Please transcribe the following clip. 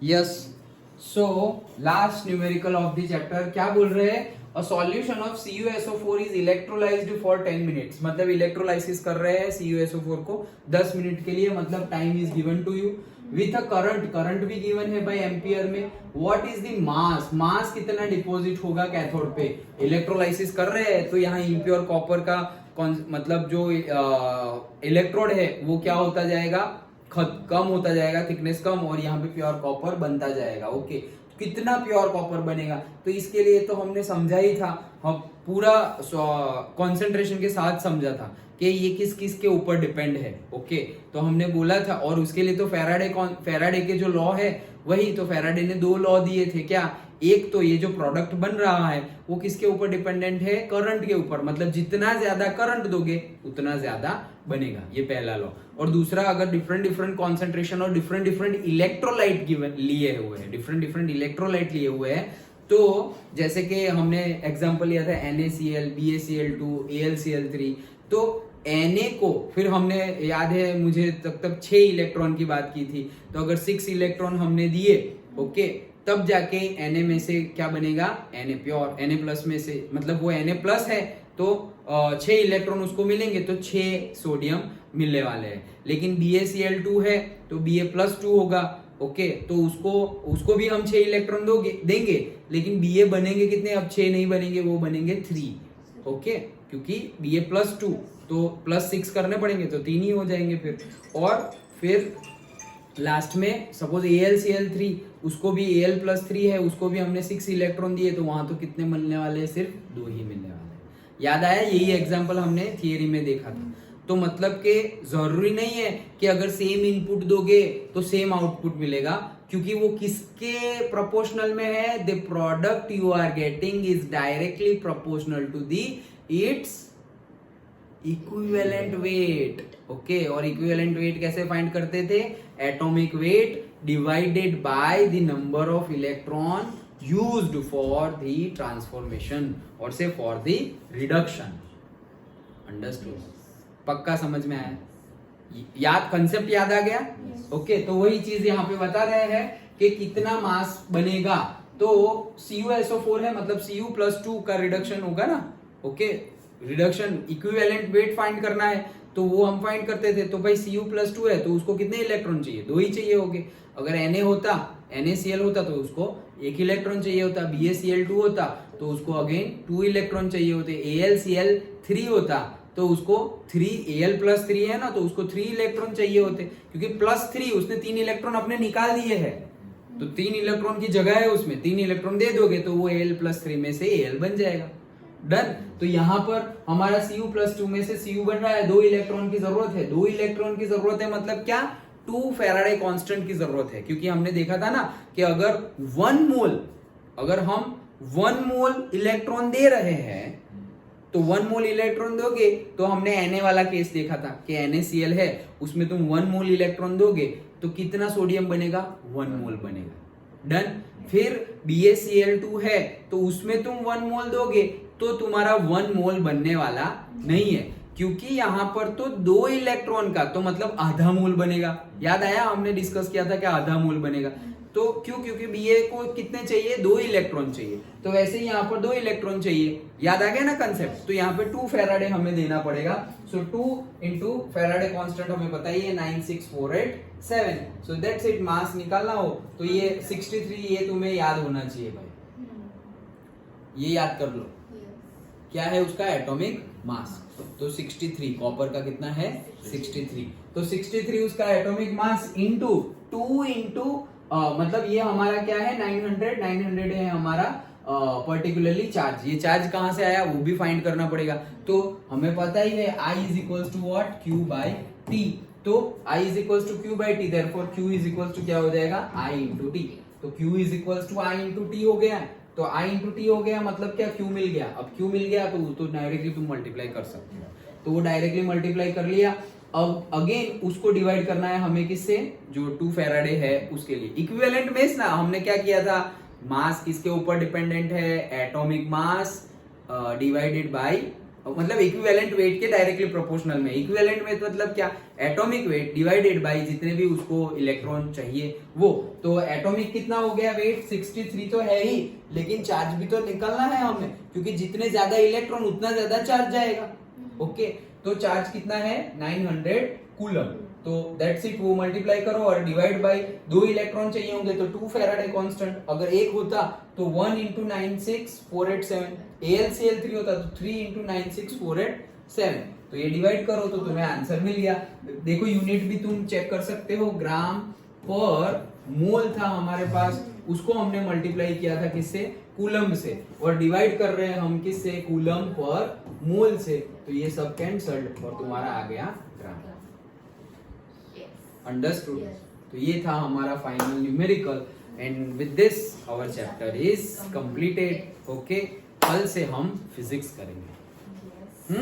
Yes, so last numerical of the chapter क्या बोल रहे हैं? A solution of CuSO4 is electrolysed for 10 minutes. मतलब इलेक्ट्रोलाइसिस कर रहे हैं CuSO4 को 10 मिनट के लिए, मतलब time is given to you with a current, current भी गिवन है भाई एम्पियर में। What is the mass, mass कितना डिपॉजिट होगा कैथोड पे? इलेक्ट्रोलाइसिस कर रहे हैं तो यहाँ इम्प्योर कॉपर का मतलब जो इलेक्ट्रोड है वो क्या होता जाएगा, कम होता जाएगा, थिकनेस कम, और यहाँ पे प्योर कॉपर बनता जाएगा। ओके, कितना प्योर कॉपर बनेगा? तो इसके लिए तो हमने समझा ही था, हम पूरा कंसंट्रेशन के साथ समझा था कि ये किस किस के ऊपर डिपेंड है। ओके, तो हमने बोला था, और उसके लिए तो फैराडे के जो लॉ है वही, तो फैराडे ने दो लॉ दिए थे। क्या? एक तो ये जो प्रोडक्ट बन रहा है वो किसके ऊपर डिपेंडेंट है? करंट के ऊपर, मतलब जितना ज्यादा करंट दोगे उतना ज्यादा बनेगा, ये पहला लॉ। और दूसरा, अगर डिफरेंट डिफरेंट कॉन्सेंट्रेशन और डिफरेंट डिफरेंट इलेक्ट्रोलाइट लिए हुए हैं, डिफरेंट डिफरेंट इलेक्ट्रोलाइट लिए हुए हैं, तो जैसे कि हमने एग्जांपल लिया था NaCl, BaCl2, AlCl3, तो Na को फिर हमने, याद है मुझे, तब 6 इलेक्ट्रॉन की बात की थी, तो अगर 6 इलेक्ट्रॉन हमने दिए, ओके, तब जाके Na में से क्या बनेगा? Na प्योर, Na प्लस में से, मतलब वो Na प्लस है तो 6 इलेक्ट्रॉन उसको मिलेंगे, तो 6 सोडियम मिलने वाले हैं। लेकिन BaCl2 है तो Ba प्लस 2 होगा। ओके, तो उसको भी हम 6 इलेक्ट्रॉन देंगे, लेकिन Ba बनेंगे कितने? अब 6 नहीं बनेंगे, वो बनेंगे 3। ओके, क्योंकि Ba प्लस 2 तो प्लस 6 करने पड़ेंगे, तो 3 ही हो जाएंगे फिर। और फिर लास्ट में सपोज AlCl3, उसको भी Al प्लस 3 है, उसको भी हमने 6 इलेक्ट्रॉन दिए, तो वहां तो कितने मिलने वाले हैं? सिर्फ 2 ही मिलने वाले हैं। याद आया? यही एग्जांपल हमने थियरी में देखा था। तो मतलब कि जरूरी नहीं है कि अगर सेम इनपुट दोगे तो सेम आउटपुट मिलेगा, क्योंकि वो किसके प्रोपोर्शनल में है? The product you are getting is directly proportional to the its equivalent weight. Okay, और इक्विवेलेंट वेट कैसे फाइंड करते थे? Atomic weight divided by the number of electron used for the transformation और से फॉर द रिडक्शन। अंडरस्टूड? पक्का समझ में आया? याद, कंसेप्ट याद आ गया? ओके, तो वही चीज यहाँ पे बता रहे हैं कि कितना मास बनेगा। तो CuSO4 है, मतलब Cu प्लस 2 का रिडक्शन होगा ना। Okay, reduction equivalent weight find करना है, तो वो हम फाइंड करते थे। तो भाई Cu प्लस 2 है तो उसको कितने इलेक्ट्रॉन चाहिए? 2 ही चाहिए होंगे। अगर Na होता, NaCl होता तो उसको 1 इलेक्ट्रॉन चाहिए होता। BaCl2 होता तो उसको अगेन 2 इलेक्ट्रॉन चाहिए होते। AlCl3 होता तो उसको 3, Al प्लस 3 है ना, तो उसको 3 इलेक्ट्रॉन चाहिए होते, क्योंकि प्लस 3 उसने 3 इलेक्ट्रॉन अपने निकाल दिए हैं, तो 3 इलेक्ट्रॉन की जगह है उसमें, 3 इलेक्ट्रॉन दे दोगे तो वो Al प्लस 3 में से Al बन जाएगा। डन। तो यहाँ पर हमारा Cu प्लस 2 में से Cu बन रहा है, 2 इलेक्ट्रॉन की जरूरत है। 2 इलेक्ट्रॉन की जरूरत है मतलब क्या? 2 फैराडे कांस्टेंट की जरूरत है, क्योंकि हमने देखा था ना कि अगर 1 मोल, अगर हम 1 मोल इलेक्ट्रॉन दे रहे हैं, तो 1 मोल इलेक्ट्रॉन दोगे, तो हमने Na वाला केस देखा था कि NaCl है, उसमें तुम 1 मोल इलेक्ट्रॉन दोगे तो कितना सोडियम बनेगा? 1 मोल बनेगा। डन। फिर BaCl2 है तो उसमें तुम 1 मोल दोगे तो तुम्हारा 1 मोल बनने वाला नहीं है, क्योंकि यहां पर तो 2 इलेक्ट्रॉन का, तो मतलब आधा मोल बनेगा। याद आया? हमने डिस्कस किया था कि आधा मोल बनेगा। तो क्यों? क्योंकि Ba को कितने चाहिए? 2 इलेक्ट्रॉन चाहिए, तो वैसे ही यहाँ पर 2 इलेक्ट्रॉन चाहिए। याद आ गया ना कंसेप्ट? तो यहाँ पे 2 फैराडे हमें देना पड़ेगा। सो 2 इंटू फैराडे कांस्टेंट हमें बताइए 96487। So that's it. मास निकालना हो तो ये 63, ये तुम्हें याद होना चाहिए भाई, ये याद कर लो। क्या है उसका एटॉमिक मास? तो 63, कॉपर का कितना है? 63। तो 63 उसका एटॉमिक मास इंटू 2 इंटू मतलब ये हमारा क्या है? 900 है हमारा पर्टिकुलरली चार्ज। ये चार्ज कहां से आया वो भी फाइंड करना पड़ेगा। तो हमें पता ही है I is equal to what? Q by T. तो I is equal to Q by T, therefore Q is equal to क्या हो जाएगा? I into T. तो Q is equal to I into T हो गया, तो I इंटू टी हो गया, मतलब क्या? Q मिल गया। अब Q मिल गया तो डायरेक्टली तुम मल्टीप्लाई कर सकते हो, तो वो डायरेक्टली मल्टीप्लाई कर लिया। अब अगेन उसको डिवाइड करना है हमें किससे? जो 2 फैराडे है उसके लिए। इक्विवेलेंट में ना हमने क्या किया था? मास किसके ऊपर डिपेंडेंट है? एटॉमिक मास डिवाइडेड बाय मतलब इक्विवेलेंट वेट के डायरेक्टली प्रोपोर्शनल में। इक्विवेलेंट वेट मतलब क्या, एटॉमिक वेट डिवाइडेड बाय जितने भी उसको इलेक्ट्रॉन चाहिए वो। तो एटॉमिक कितना हो गया वेट, 63 तो है ही, लेकिन चार्ज भी तो निकलना है हमें, क्योंकि जितने ज्यादा इलेक्ट्रॉन उतना ज्यादा चार्ज जाएगा। ओके, तो चार्ज कितना है 900 कूलम। तो दैट्स इट, वो मल्टीप्लाई करो और डिवाइड बाय 2 इलेक्ट्रॉन चाहिए होंगे तो 2 फैराडे कांस्टेंट। अगर एक होता तो 1 into 96487, AlCl3 होता तो 3 into 96487। तो ये डिवाइड करो तो तुम्हें आंसर मिल गया। देखो यूनिट भी तुम चेक कर सकते हो, ग्राम पर मोल था हमारे पास, उसको हमने मल्टीप्लाई किया था किससे, कूलम से, और डिवाइड कर रहे हैं हम किससे, कूलम पर मोल से। तो ये सब कैंसल्ड और तुम्हारा आ गया ग्राम। अंडरस्टूड? तो ये था हमारा final numerical, and with this our chapter is completed. Okay, कल से हम फिजिक्स करेंगे।